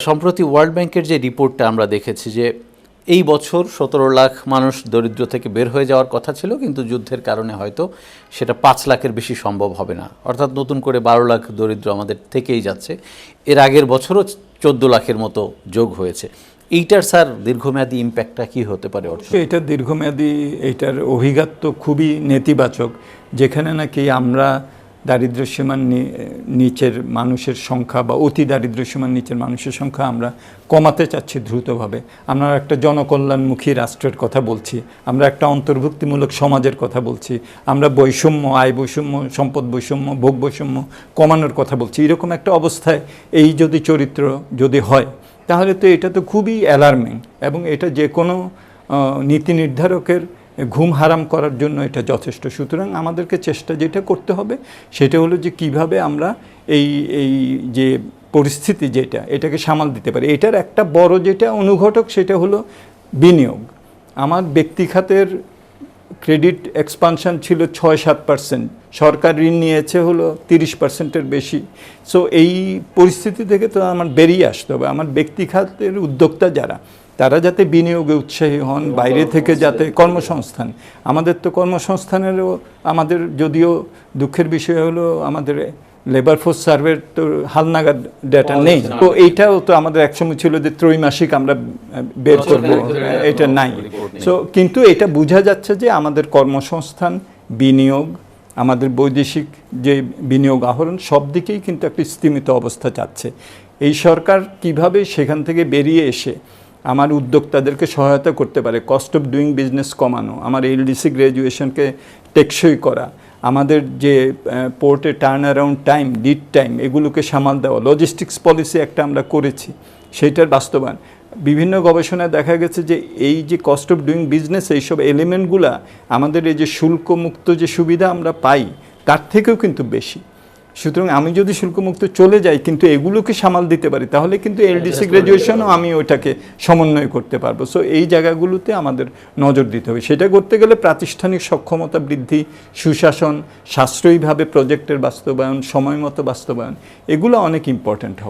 সম্প্রতি ওয়ার্ল্ড ব্যাংকের যে রিপোর্টটা আমরা দেখেছি যে এই বছর 17 লাখ মানুষ দরিদ্র থেকে বের হয়ে যাওয়ার কথা ছিল, কিন্তু যুদ্ধের কারণে হয়তো সেটা 5 লাখের বেশি সম্ভব হবে না। অর্থাৎ নতুন করে 12 লাখ দরিদ্র আমাদের থেকেই যাচ্ছে। এর আগের বছরও 14 লাখের মতো যোগ হয়েছে। এইটার স্যার দীর্ঘমেয়াদী ইম্প্যাক্টটা কী হতে পারে? এটা দীর্ঘমেয়াদী, এইটার অভিঘাত তো খুবই নেতিবাচক। যেখানে নাকি আমরা দারিদ্র্যসীমার নিচের মানুষের সংখ্যা বা অতি দারিদ্র্যসীমার নিচের মানুষের সংখ্যা আমরা কমাতে চাচ্ছি দ্রুতভাবে। আমরা একটা জনকল্যাণমুখী রাষ্ট্রের কথা বলছি, আমরা একটা অন্তর্ভুক্তিমূলক সমাজের কথা বলছি, আমরা বৈষম্য, আয় বৈষম্য, সম্পদ বৈষম্য, ভোগ বৈষম্য কমানোর কথা বলছি। এরকম একটা অবস্থায় এই যদি চরিত্র যদি হয়, তাহলে তো এটা তো খুবই অ্যালার্মিং, এবং এটা যে কোনো নীতি নির্ধারকের ঘুম হারাম করার জন্য এটা যথেষ্ট। সুতরাং আমাদেরকে চেষ্টা যেটা করতে হবে সেটা হলো যে কিভাবে আমরা এই যে পরিস্থিতি এটাকে সামাল দিতে পারি। এটার একটা বড় যেটা অনুঘটক সেটা হলো বিনিয়োগ। আমার ব্যক্তি খাতের ক্রেডিট এক্সপানশন ছিল 6-7%, সরকার ঋণ নিয়েছে হলো 30%-এর বেশি। সো এই পরিস্থিতি থেকে তো আমার বেরিয়ে আসতে হবে। আমার ব্যক্তি খাতের উদ্যোক্তা যারা, তারা যাতে বিনিয়োগে উৎসাহী হন, বাইরে থেকে যাতে কর্মসংস্থান, আমাদের তো কর্মসংস্থানেরও আমাদের যদিও দুঃখের বিষয় হলো আমাদের লেবার ফোর্স সার্ভের তো হালনাগাদ ডেটা নেই। তো এইটাও তো আমাদের একসময় ছিল যে ত্রৈমাসিক আমরা বের করব, এটা নাই। সো কিন্তু এটা বোঝা যাচ্ছে যে আমাদের কর্মসংস্থান, বিনিয়োগ, আমাদের বৈদেশিক যে বিনিয়োগ আহরণ সব দিকেই কিন্তু একটা স্তিমিত অবস্থা যাচ্ছে। এই সরকার কিভাবে সেখান থেকে বেরিয়ে এসে আমার উদ্যোক্তাদেরকে সহায়তা করতে পারে, কস্ট অফ ডুইং বিজনেস কমানো, আমার এলডিসি গ্র্যাজুয়েশনকে টেকসই করা, আমাদের যে পোর্টে turn around time, lead time, এগুলোকে সামাল দেওয়া, লজিস্টিক্স পলিসি একটা আমরা করেছি, সেইটার বাস্তবায়ন। বিভিন্ন গবেষণায় দেখা গেছে যে এই যে কস্ট অফ ডুইং বিজনেস, এইসব এলিমেন্টগুলা আমাদের এই যে শুল্কমুক্ত যে সুবিধা আমরা পাই তার থেকেও কিন্তু বেশি। সুতরাং আমি যদি শুল্কমুক্ত চলে যাই কিন্তু এগুলোকে সামাল দিতে পারি, তাহলে কিন্তু এলডিসি গ্র্যাজুয়েশনও আমি ওইটাকে সমন্বয় করতে পারবো। সো এই জায়গাগুলোতে আমাদের নজর দিতে হবে। সেটা করতে গেলে প্রাতিষ্ঠানিক সক্ষমতা বৃদ্ধি, সুশাসন, সাশ্রয়ীভাবে প্রজেক্টের বাস্তবায়ন, সময় মতো বাস্তবায়ন, এগুলো অনেক ইম্পর্ট্যান্ট হবে।